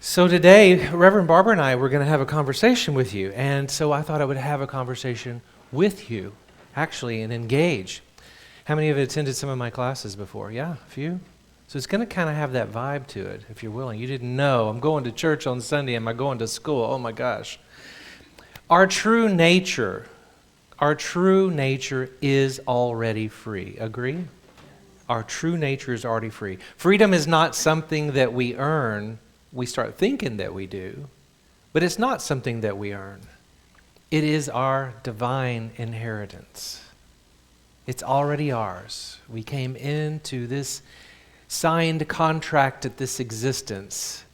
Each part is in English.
So today, Reverend Barbara and I were going to have a conversation with you, and so I thought I would have a conversation with you, actually, and engage. How many of you attended some of my classes before? Yeah, a few? So it's going to kind of have that vibe to it, if you're willing. You didn't know, I'm going to church on Sunday, am I going to school? Oh my gosh. Our true nature is already free. Agree? Our true nature is already free. Freedom is not something that we earn. We start thinking that we do, but it's not something that we earn. It is our divine inheritance. It's already ours. We came into this signed contract at this existence,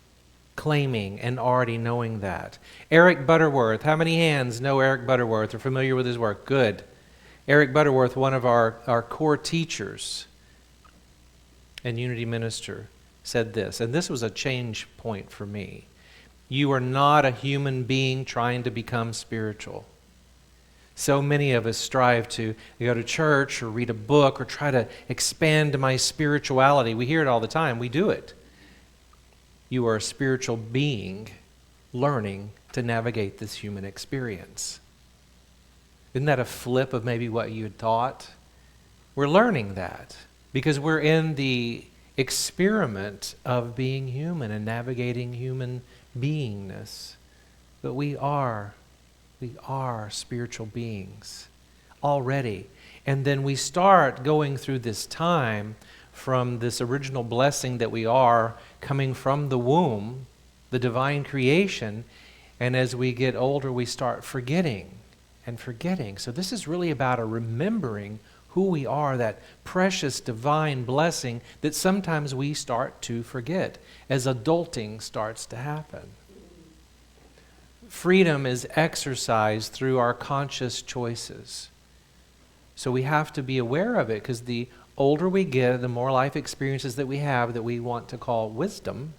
claiming and already knowing that. Eric Butterworth, how many hands know Eric Butterworth, are familiar with his work? Good. Eric Butterworth, one of our core teachers and Unity minister, said this, and this was a change point for me. You are not a human being trying to become spiritual. So many of us strive to go to church or read a book or try to expand my spirituality. We hear it all the time. We do it. You are a spiritual being learning to navigate this human experience. Isn't that a flip of maybe what you had thought? We're learning that because we're in the experiment of being human and navigating human beingness. But we are spiritual beings already. And then we start going through this time from this original blessing that we are coming from the womb, the divine creation, and as we get older we start forgetting and forgetting. So this is really about a remembering who we are, that precious divine blessing that sometimes we start to forget as adulting starts to happen. Freedom is exercised through our conscious choices. So we have to be aware of it, because the older we get, the more life experiences that we have that we want to call wisdom.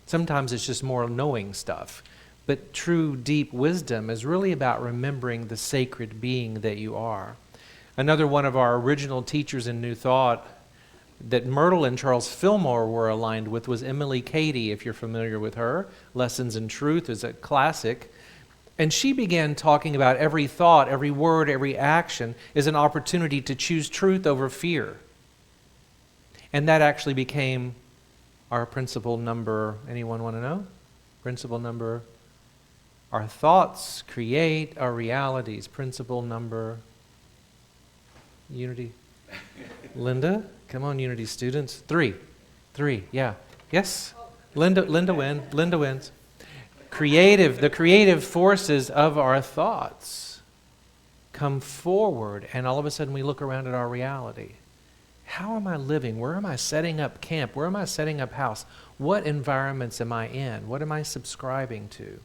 Sometimes it's just more knowing stuff. But true, deep wisdom is really about remembering the sacred being that you are. Another one of our original teachers in New Thought that Myrtle and Charles Fillmore were aligned with was Emily Cady, if you're familiar with her. Lessons in Truth is a classic. And she began talking about every thought, every word, every action is an opportunity to choose truth over fear. And that actually became our principle number, anyone want to know? Principle number, our thoughts create our realities. Principle number, Unity. Linda? Come on, Unity students. Three, yeah. Yes? Linda wins. The creative forces of our thoughts come forward, and all of a sudden we look around at our reality. How am I living? Where am I setting up camp? Where am I setting up house? What environments am I in? What am I subscribing to?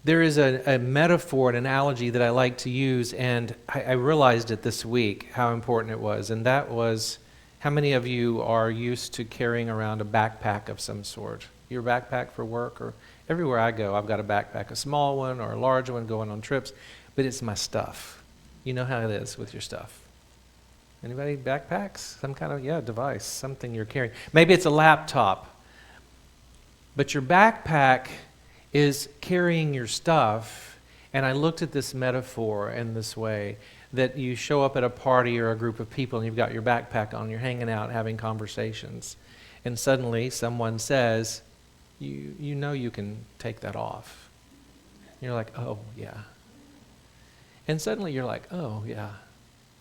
There is a metaphor, an analogy that I like to use, and I realized it this week, how important it was. And that was, how many of you are used to carrying around a backpack of some sort? Your backpack for work, or everywhere I go, I've got a backpack, a small one or a large one going on trips, but it's my stuff. You know how it is with your stuff. Anybody backpacks? Some kind of, device, something you're carrying. Maybe it's a laptop, but your backpack is carrying your stuff. And I looked at this metaphor in this way, that you show up at a party or a group of people and you've got your backpack on, you're hanging out having conversations, and suddenly someone says, you know you can take that off. You're like, oh yeah. And suddenly you're like, oh yeah,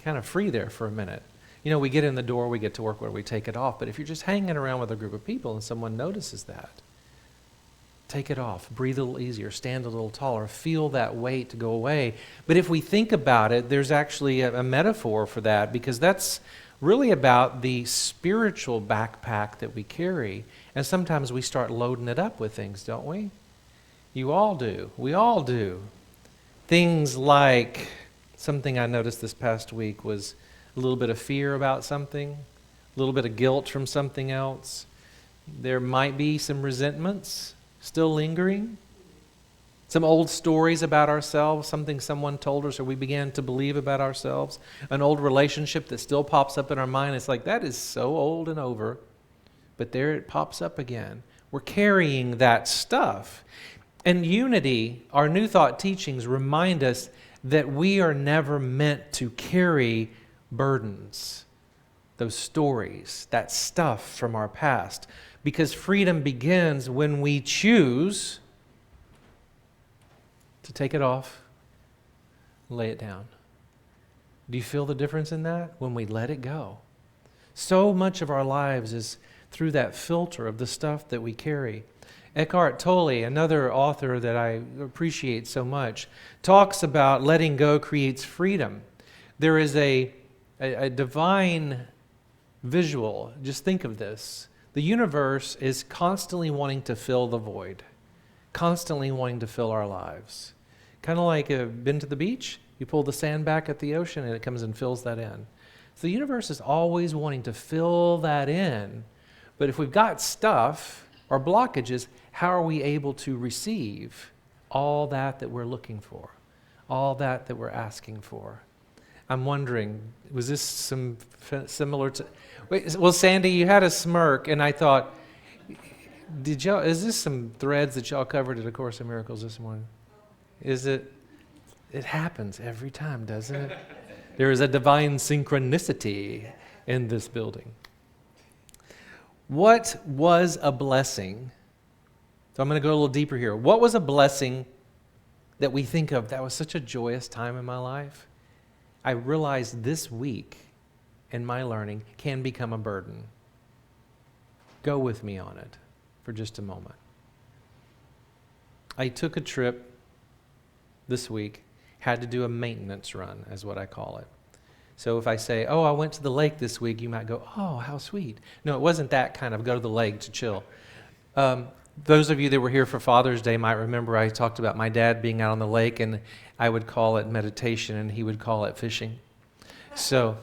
kind of free there for a minute. You know, we get in the door, we get to work where we take it off, but if you're just hanging around with a group of people and someone notices that, take it off, breathe a little easier, stand a little taller, feel that weight go away. But if we think about it, there's actually a metaphor for that, because that's really about the spiritual backpack that we carry. And sometimes we start loading it up with things, don't we? You all do. We all do. Things like, something I noticed this past week was a little bit of fear about something, a little bit of guilt from something else. There might be some resentments still lingering, some old stories about ourselves, something someone told us or we began to believe about ourselves, an old relationship that still pops up in our mind. It's like, that is so old and over, but there it pops up again. We're carrying that stuff. And unity, our New Thought teachings remind us that we are never meant to carry burdens, those stories, that stuff from our past. Because freedom begins when we choose to take it off, lay it down. Do you feel the difference in that? When we let it go. So much of our lives is through that filter of the stuff that we carry. Eckhart Tolle, another author that I appreciate so much, talks about letting go creates freedom. There is a divine visual. Just think of this. The universe is constantly wanting to fill the void, constantly wanting to fill our lives. Kind of like been to the beach? You pull the sand back at the ocean and it comes and fills that in. So the universe is always wanting to fill that in. But if we've got stuff or blockages, how are we able to receive all that we're looking for, all that we're asking for? I'm wondering, was this similar to... Wait, well, Sandy, you had a smirk, and I thought, is this some threads that y'all covered at A Course in Miracles this morning? Is it? It happens every time, doesn't it? There is a divine synchronicity in this building. What was a blessing? So I'm going to go a little deeper here. What was a blessing that we think of that was such a joyous time in my life? I realized this week in my learning can become a burden. Go with me on it for just a moment. I took a trip this week, had to do a maintenance run, is what I call it. So if I say, I went to the lake this week, you might go, oh, how sweet. No, it wasn't that kind of go to the lake to chill. Those of you that were here for Father's Day might remember I talked about my dad being out on the lake, and I would call it meditation, and he would call it fishing. So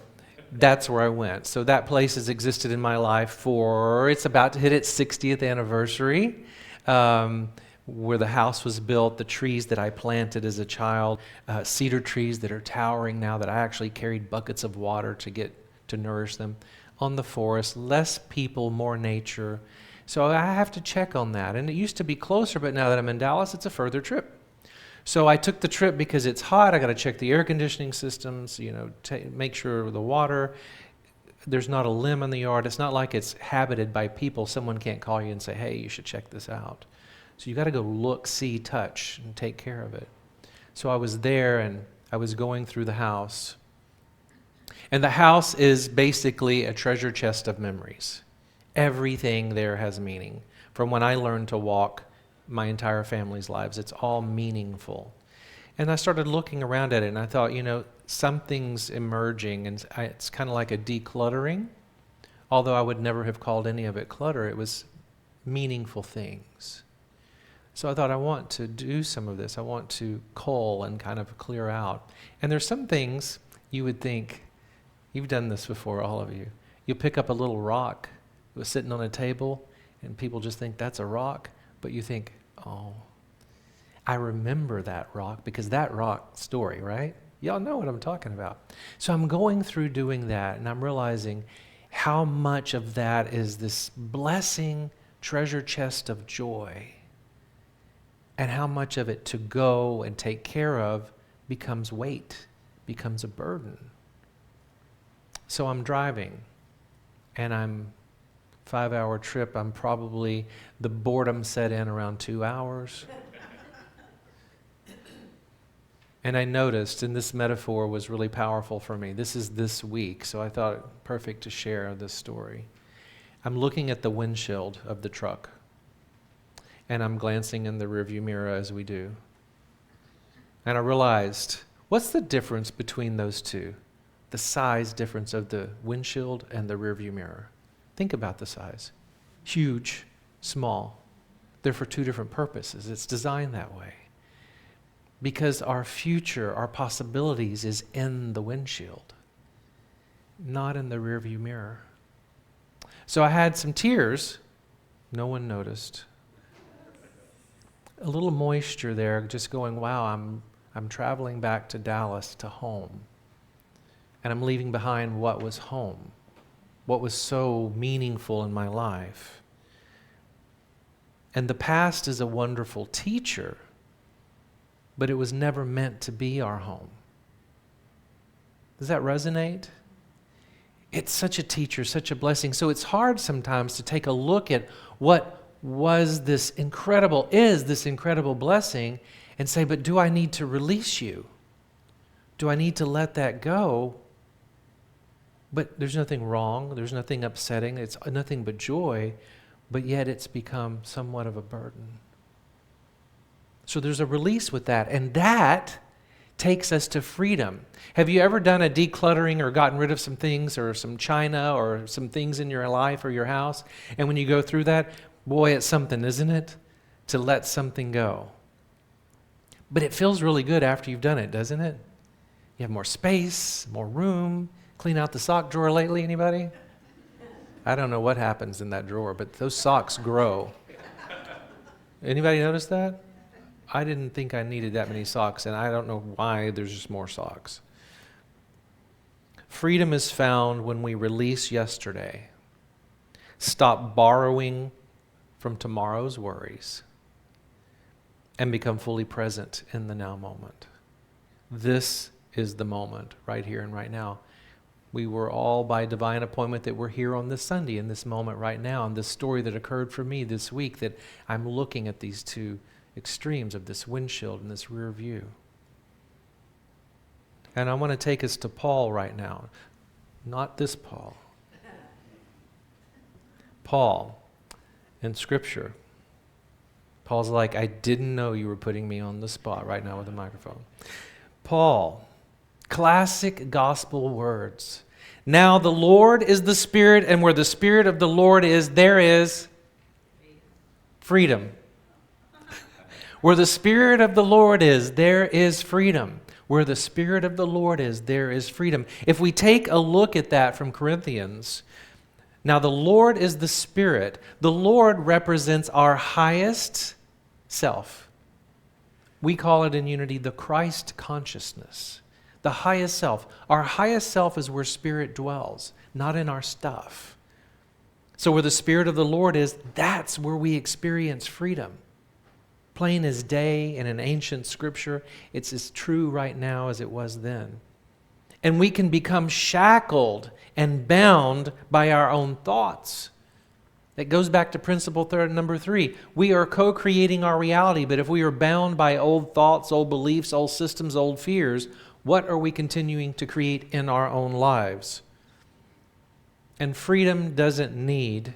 that's where I went. So that place has existed in my life it's about to hit its 60th anniversary. Where the house was built, the trees that I planted as a child, cedar trees that are towering now that I actually carried buckets of water to nourish them. On the forest, less people, more nature. So I have to check on that. And it used to be closer, but now that I'm in Dallas, it's a further trip. So I took the trip because it's hot. I got to check the air conditioning systems, make sure the water, there's not a limb in the yard. It's not like it's habited by people. Someone can't call you and say, hey, you should check this out. So you got to go look, see, touch, and take care of it. So I was there, and I was going through the house. And the house is basically a treasure chest of memories. Everything there has meaning. From when I learned to walk, my entire family's lives, it's all meaningful. And I started looking around at it, and I thought, something's emerging, and it's kind of like a decluttering. Although I would never have called any of it clutter, it was meaningful things. So I thought, I want to do some of this. I want to cull and kind of clear out. And there's some things you would think, you've done this before, all of you. You'll pick up a little rock that was sitting on a table, and people just think that's a rock. But you think, oh, I remember that rock because that rock story, right? Y'all know what I'm talking about. So I'm going through doing that, and I'm realizing how much of that is this blessing treasure chest of joy. And how much of it to go and take care of becomes weight, becomes a burden. So I'm driving, and I'm 5-hour trip. The boredom set in around 2 hours. And I noticed, and this metaphor was really powerful for me. This is this week, so I thought it perfect to share this story. I'm looking at the windshield of the truck. And I'm glancing in the rearview mirror as we do. And I realized, what's the difference between those two? The size difference of the windshield and the rearview mirror. Think about the size. Huge, small. They're for two different purposes. It's designed that way. Because our future, our possibilities is in the windshield, not in the rearview mirror. So I had some tears. No one noticed. A little moisture there, just going, wow, I'm traveling back to Dallas, to home. And I'm leaving behind what was home, what was so meaningful in my life. And the past is a wonderful teacher, but it was never meant to be our home. Does that resonate? It's such a teacher, such a blessing. So it's hard sometimes to take a look at what is this incredible blessing and say, but do I need to release you? Do I need to let that go? But there's nothing wrong. There's nothing upsetting. It's nothing but joy, but yet it's become somewhat of a burden. So there's a release with that, and that takes us to freedom. Have you ever done a decluttering or gotten rid of some things or some china or some things in your life or your house? And when you go through that, boy, it's something, isn't it? To let something go. But it feels really good after you've done it, doesn't it? You have more space, more room. Clean out the sock drawer lately, anybody? I don't know what happens in that drawer, but those socks grow. Anybody notice that? I didn't think I needed that many socks, and I don't know why there's just more socks. Freedom is found when we release yesterday. Stop borrowing from tomorrow's worries and become fully present in the now moment. This is the moment, right here and right now. We were all by divine appointment that we're here on this Sunday in this moment right now, and this story that occurred for me this week, that I'm looking at these two extremes of this windshield and this rear view. And I want to take us to Paul right now. Not this Paul. Paul in Scripture. Paul's like, I didn't know you were putting me on the spot right now with a microphone. Paul, classic gospel words. Now the Lord is the Spirit, and where the Spirit of the Lord is, there is freedom. Where the Spirit of the Lord is, there is freedom. Where the Spirit of the Lord is, there is freedom. If we take a look at that from Corinthians, now the Lord is the Spirit. The Lord represents our highest self. We call it in unity the Christ consciousness, the highest self. Our highest self is where Spirit dwells, not in our stuff. So where the Spirit of the Lord is, that's where we experience freedom. Plain as day in an ancient Scripture, it's as true right now as it was then. And we can become shackled and bound by our own thoughts. That goes back to principle number 3. We are co-creating our reality, but if we are bound by old thoughts, old beliefs, old systems, old fears, what are we continuing to create in our own lives? And freedom doesn't need,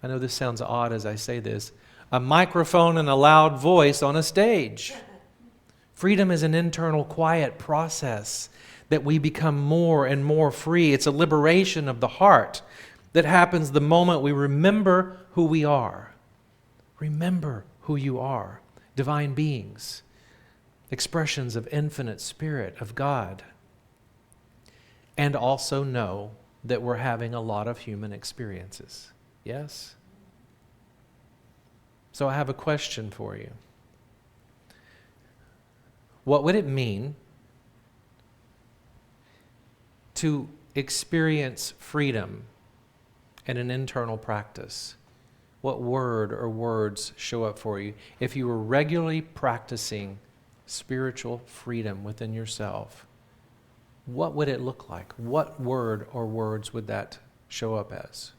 I know this sounds odd as I say this, a microphone and a loud voice on a stage. Freedom is an internal quiet process that we become more and more free. It's a liberation of the heart that happens the moment we remember who we are. Remember who you are. Divine beings, expressions of infinite Spirit of God. And also know that we're having a lot of human experiences. Yes? So I have a question for you. What would it mean to experience freedom in an internal practice? What word or words show up for you if you were regularly practicing spiritual freedom within yourself? What would it look like? What word or words would that show up as?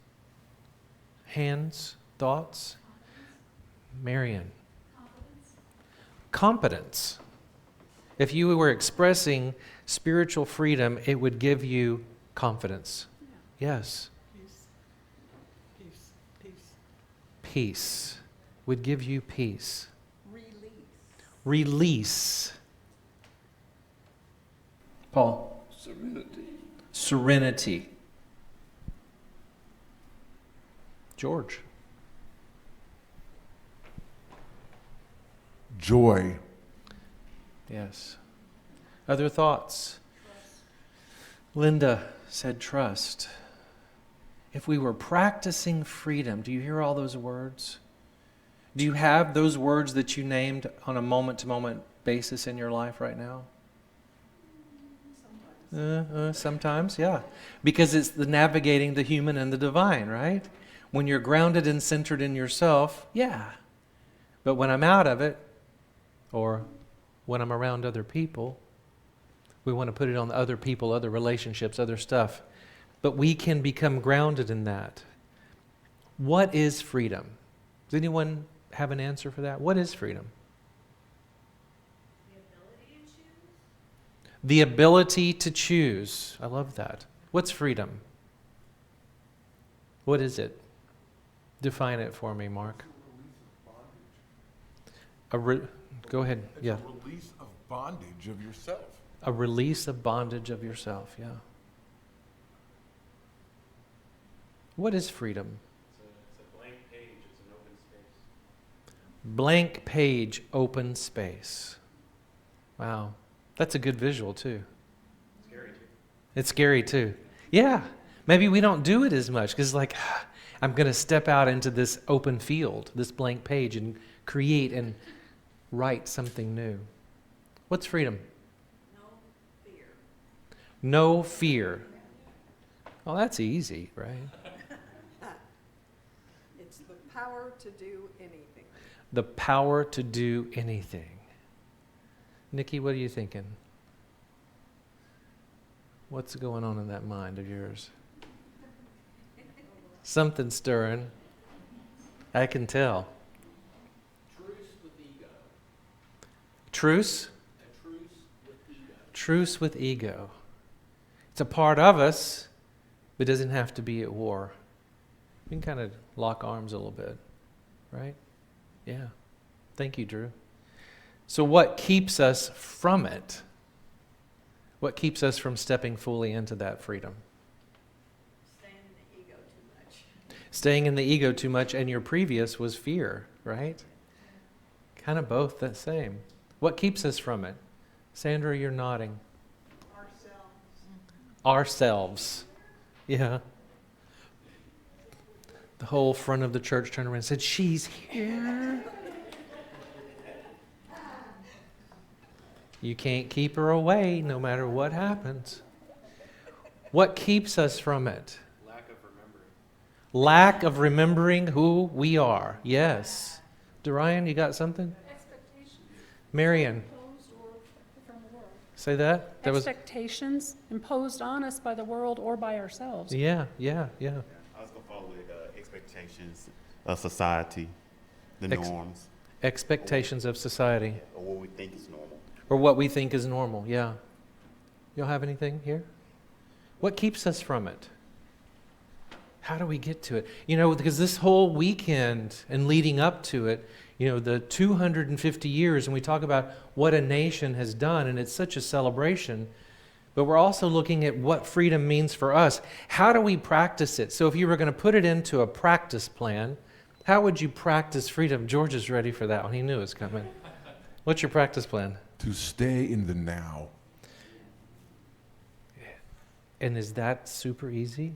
Hands, thoughts? Marian. Competence. If you were expressing spiritual freedom, it would give you confidence. Yes. Peace. Would give you peace. Release. Paul. Serenity. George. Joy. Yes. Other thoughts? Trust. Linda said trust. If we were practicing freedom, do you hear all those words? Do you have those words that you named on a moment-to-moment basis in your life right now? Sometimes, yeah. Because it's the navigating the human and the divine, right? When you're grounded and centered in yourself, yeah. But when I'm out of it, or when I'm around other people, we want to put it on other people, other relationships, other stuff. But we can become grounded in that. What is freedom? Does anyone have an answer for that? What is freedom? The ability to choose. I love that. What's freedom? What is it? Define it for me, Mark. Go ahead. It's a release of bondage of yourself. A release of bondage of yourself, yeah. What is freedom? It's a blank page. It's an open space. Blank page, open space. Wow. That's a good visual, too. Scary too. It's scary, too. Yeah. Maybe we don't do it as much because, like, I'm going to step out into this open field, this blank page, and create and write something new. What's freedom? No fear. No fear. Well, that's easy, right? It's the power to do anything. The power to do anything. Nikki, what are you thinking? What's going on in that mind of yours? Something stirring. I can tell. Truce with ego. Truce? A truce with ego. Truce with ego. It's a part of us, but doesn't have to be at war. We can kind of lock arms a little bit, right? Yeah. Thank you, Drew. So what keeps us from it? What keeps us from stepping fully into that freedom? Staying in the ego too much. Staying in the ego too much, and your previous was fear, right? Kind of both the same. What keeps us from it? Sandra, you're nodding. Ourselves. Yeah. The whole front of the church turned around and said, "She's here." You can't keep her away no matter what happens. What keeps us from it? Lack of remembering. Lack of remembering who we are. Yes. Dorian, you got something? Expectations. Marion, Imposed or from the world. say that? Expectations imposed on us by the world or by ourselves. Yeah. I was going to follow with expectations of society, the norms, Expectations of society. or what we think is normal. Or what we think is normal, yeah. Y'all have anything here? What keeps us from it? How do we get to it? You know, because this whole weekend and leading up to it, you know, the 250 years, and we talk about what a nation has done, and it's such a celebration, but we're also looking at what freedom means for us. How do we practice it? So if you were going to put it into a practice plan, how would you practice freedom? George is ready for that one. He knew it was coming. What's your practice plan? To stay in the now. And is that super easy?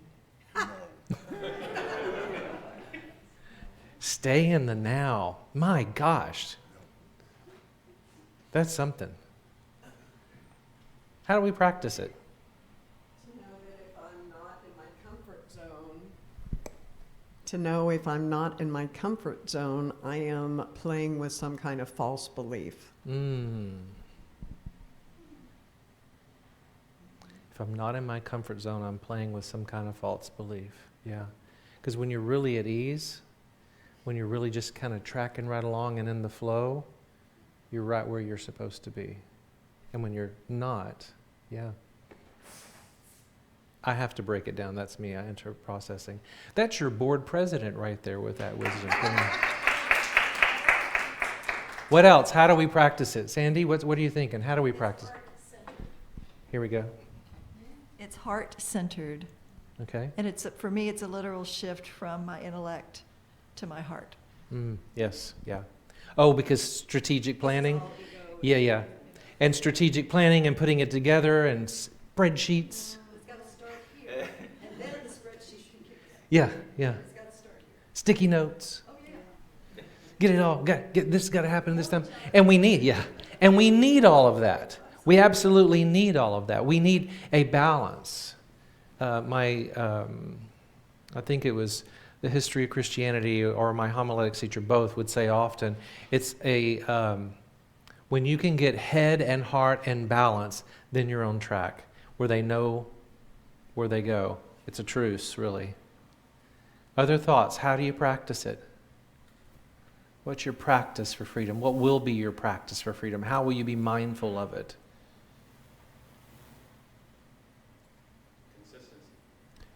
Stay in the now. My gosh. That's something. How do we practice it? To know that if I'm not in my comfort zone, to know if I'm not in my comfort zone, I am playing with some kind of false belief. If I'm not in my comfort zone, I'm playing with some kind of false belief. Yeah. Because when you're really at ease, when you're really just kind of tracking right along and in the flow, you're right where you're supposed to be. And when you're not, yeah. I have to break it down. That's me. I enter processing. That's your board president right there with that wisdom. What else? How do we practice it? Sandy, what are you thinking? How do we practice it? Here we go. It's heart-centered, Okay. and for me, it's a literal shift from my intellect to my heart. Yes, yeah. Oh, because strategic planning? Yeah. And strategic planning and putting it together and spreadsheets. It's got to start here, and then the spreadsheet can kick in. Yeah. It's got to start here. Sticky notes. Oh, yeah. Get it all. Get this got to happen this time. And we need all of that. We absolutely need all of that. We need a balance. I think it was the history of Christianity or my homiletics teacher both would say often, it's when you can get head and heart and balance, then you're on track, where they know where they go. It's a truce, really. Other thoughts? How do you practice it? What's your practice for freedom? What will be your practice for freedom? How will you be mindful of it?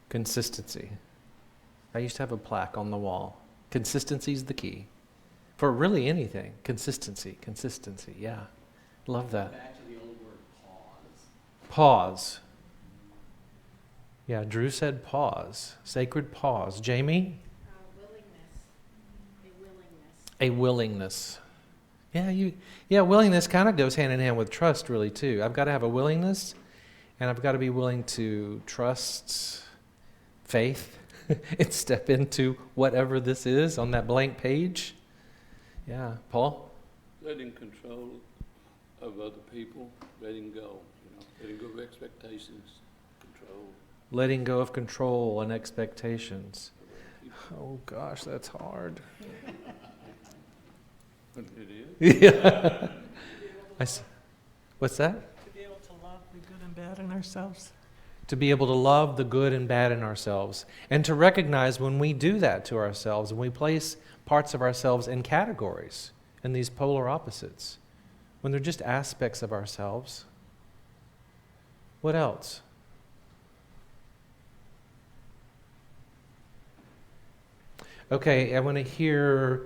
Consistency. I used to have a plaque on the wall. Consistency is the key. For really anything. Consistency, yeah. Love that. Back to the old word pause. Pause. Yeah, Drew said pause. Sacred pause. Jamie? A willingness. Yeah, willingness kind of goes hand in hand with trust, really, too. I've got to have a willingness, and I've got to be willing to trust faith and step into whatever this is on that blank page. Yeah, Paul? Letting control of other people, letting go, letting go of expectations, control. Letting go of control and expectations. Oh gosh, that's hard. It is. Yeah. What's that? To be able to love the good and bad in ourselves. To be able to love the good and bad in ourselves. And to recognize when we do that to ourselves, and we place parts of ourselves in categories, in these polar opposites, when they're just aspects of ourselves. What else? Okay, I want to hear,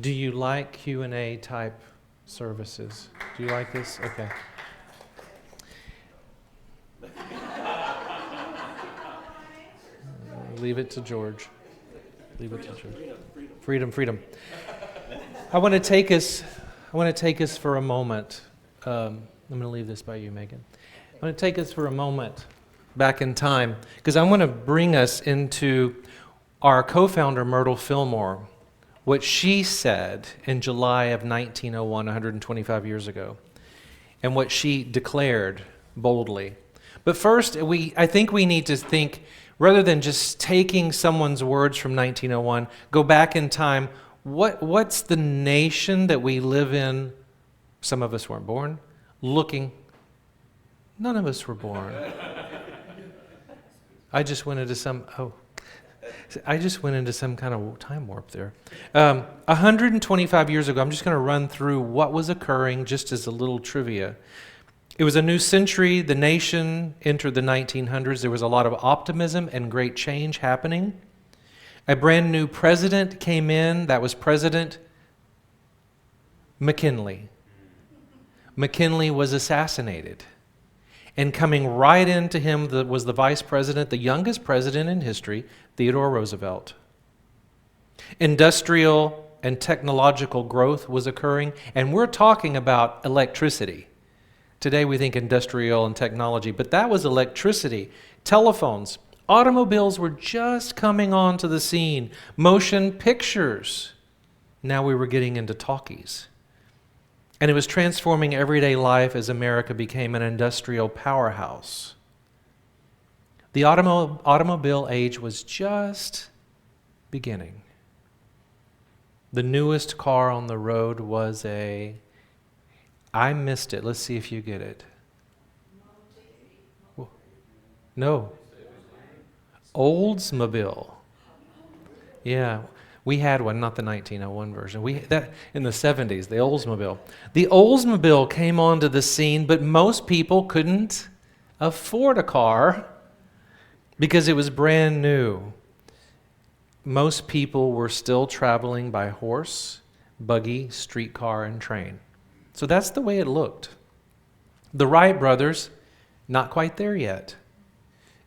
do you like Q&A type services? Do you like this? Okay. Leave it to George. Leave it to George. Freedom. I want to take us for a moment. I'm going to leave this by you, Megan. I want to take us for a moment back in time, because I want to bring us into our co-founder, Myrtle Fillmore, what she said in July of 1901, 125 years ago, and what she declared boldly. But first, I think we need to think, rather than just taking someone's words from 1901, go back in time. What's the nation that we live in? Some of us weren't born. None of us were born. I just went into some kind of time warp there. 125 years ago, I'm just going to run through what was occurring just as a little trivia. It was a new century. The nation entered the 1900s. There was a lot of optimism and great change happening. A brand new president came in. That was President McKinley. McKinley was assassinated. And coming right into him was the vice president, the youngest president in history, Theodore Roosevelt. Industrial and technological growth was occurring, and we're talking about electricity. Today we think industrial and technology, but that was electricity. Telephones, automobiles were just coming onto the scene. Motion pictures. Now we were getting into talkies. And it was transforming everyday life as America became an industrial powerhouse. The automobile age was just beginning. The newest car on the road was I missed it. Let's see if you get it. No. Oldsmobile. Yeah. We had one, not the 1901 version. We that in the 70s, the Oldsmobile. The Oldsmobile came onto the scene, but most people couldn't afford a car because it was brand new. Most people were still traveling by horse, buggy, streetcar, and train. So that's the way it looked. The Wright brothers, not quite there yet.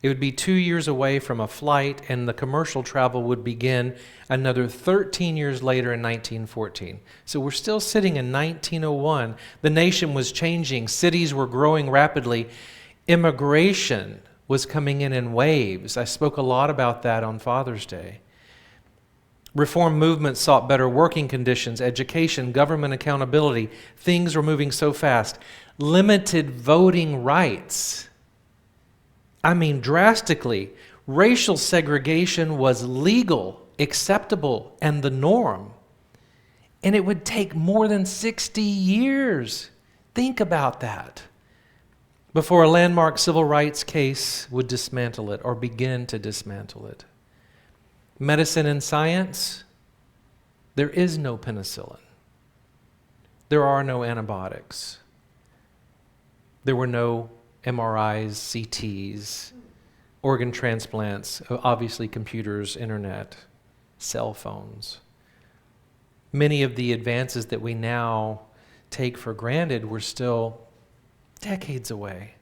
It would be 2 years away from a flight, and the commercial travel would begin another 13 years later in 1914. So we're still sitting in 1901. The nation was changing. Cities were growing rapidly. Immigration was coming in waves. I spoke a lot about that on Father's Day. Reform movements sought better working conditions, education, government accountability. Things were moving so fast. Limited voting rights. I mean, drastically. Racial segregation was legal, acceptable, and the norm. And it would take more than 60 years. Think about that. Before a landmark civil rights case would dismantle it or begin to dismantle it. Medicine and science, there is no penicillin. There are no antibiotics. There were no MRIs, CTs, organ transplants, obviously computers, internet, cell phones. Many of the advances that we now take for granted were still decades away.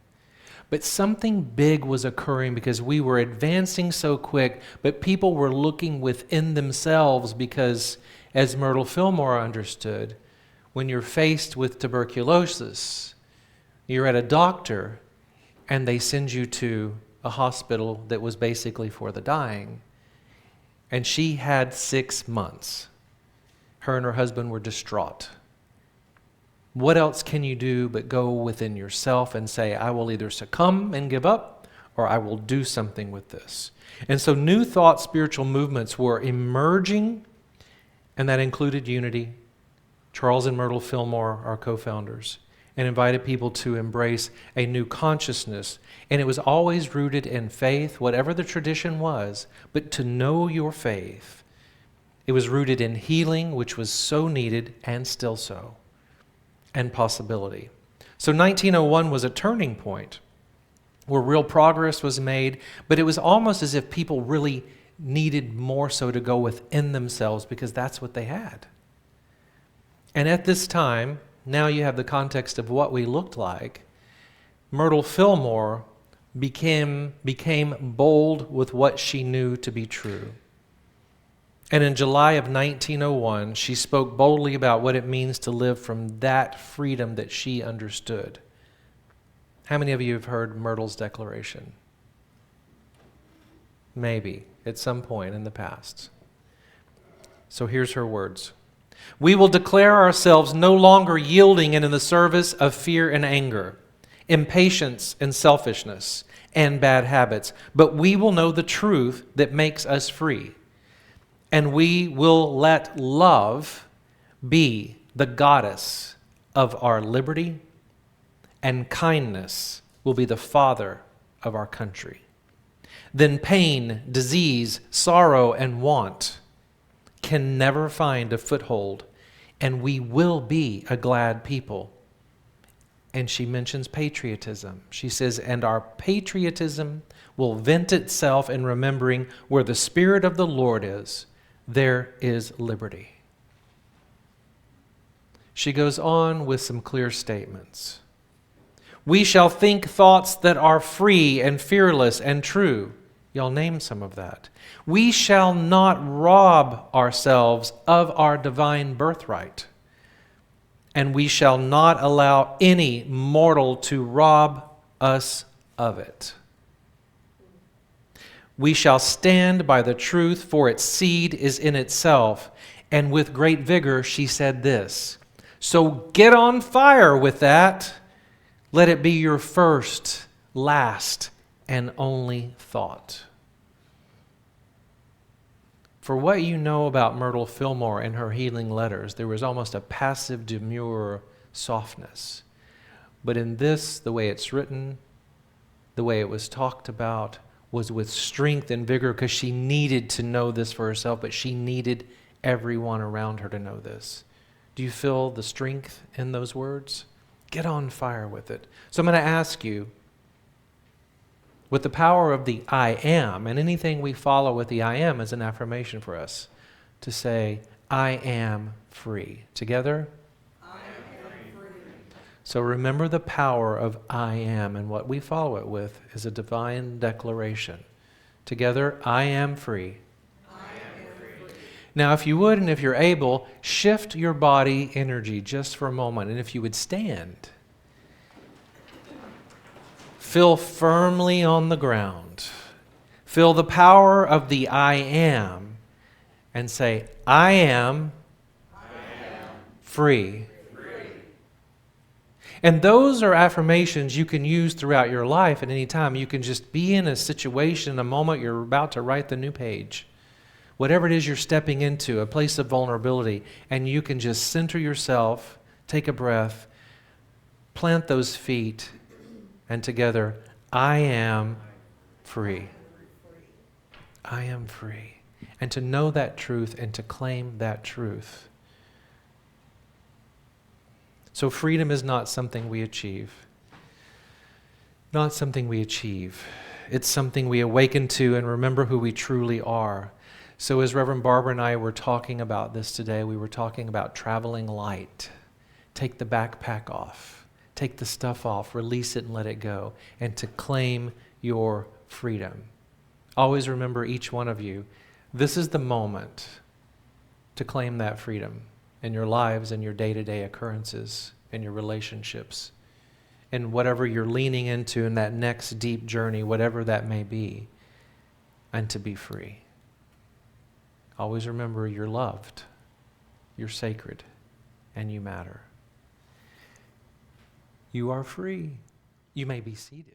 But something big was occurring because we were advancing so quick, but people were looking within themselves because, as Myrtle Fillmore understood, when you're faced with tuberculosis, you're at a doctor and they send you to a hospital that was basically for the dying. And she had 6 months. Her and her husband were distraught. What else can you do but go within yourself and say, I will either succumb and give up, or I will do something with this? And so New Thought spiritual movements were emerging, and that included Unity. Charles and Myrtle Fillmore are co-founders, and invited people to embrace a new consciousness. And it was always rooted in faith, whatever the tradition was, but to know your faith. It was rooted in healing, which was so needed and still so, and possibility. So 1901 was a turning point where real progress was made, but it was almost as if people really needed more so to go within themselves because that's what they had. And at this time, now you have the context of what we looked like. Myrtle Fillmore became bold with what she knew to be true. And in July of 1901, she spoke boldly about what it means to live from that freedom that she understood. How many of you have heard Myrtle's declaration? Maybe, at some point in the past. So here's her words. We will declare ourselves no longer yielding and in the service of fear and anger, impatience and selfishness, and bad habits, but we will know the truth that makes us free. And we will let love be the goddess of our liberty, and kindness will be the father of our country. Then pain, disease, sorrow, and want can never find a foothold, and we will be a glad people. And she mentions patriotism. She says, and our patriotism will vent itself in remembering where the Spirit of the Lord is, there is liberty. She goes on with some clear statements. We shall think thoughts that are free and fearless and true. Y'all name some of that. We shall not rob ourselves of our divine birthright. And we shall not allow any mortal to rob us of it. We shall stand by the truth, for its seed is in itself. And with great vigor, she said this. So get on fire with that. Let it be your first, last, and only thought. For what you know about Myrtle Fillmore and her healing letters, there was almost a passive, demure softness. But in this, the way it's written, the way it was talked about, was with strength and vigor because she needed to know this for herself, but she needed everyone around her to know this. Do you feel the strength in those words? Get on fire with it. So I'm going to ask you, with the power of the I am, and anything we follow with the I am is an affirmation for us, to say, I am free. Together? I am free. So remember the power of I am, and what we follow it with is a divine declaration. Together, I am free. I am free. Now, if you would, and if you're able, shift your body energy just for a moment, and if you would stand. Feel firmly on the ground. Feel the power of the I am and say, I am free. And those are affirmations you can use throughout your life at any time. You can just be in a situation, a moment you're about to write the new page. Whatever it is you're stepping into, a place of vulnerability, and you can just center yourself, take a breath, plant those feet, and together, I am free. I am free. And to know that truth and to claim that truth. So freedom is not something we achieve. Not something we achieve. It's something we awaken to and remember who we truly are. So as Reverend Barbara and I were talking about this today, we were talking about traveling light. Take the backpack off. Take the stuff off. Release it and let it go. And to claim your freedom. Always remember, each one of you, this is the moment to claim that freedom in your lives and your day-to-day occurrences and your relationships and whatever you're leaning into in that next deep journey, whatever that may be, and to be free. Always remember, you're loved, you're sacred, and you matter. You are free. You may be seated.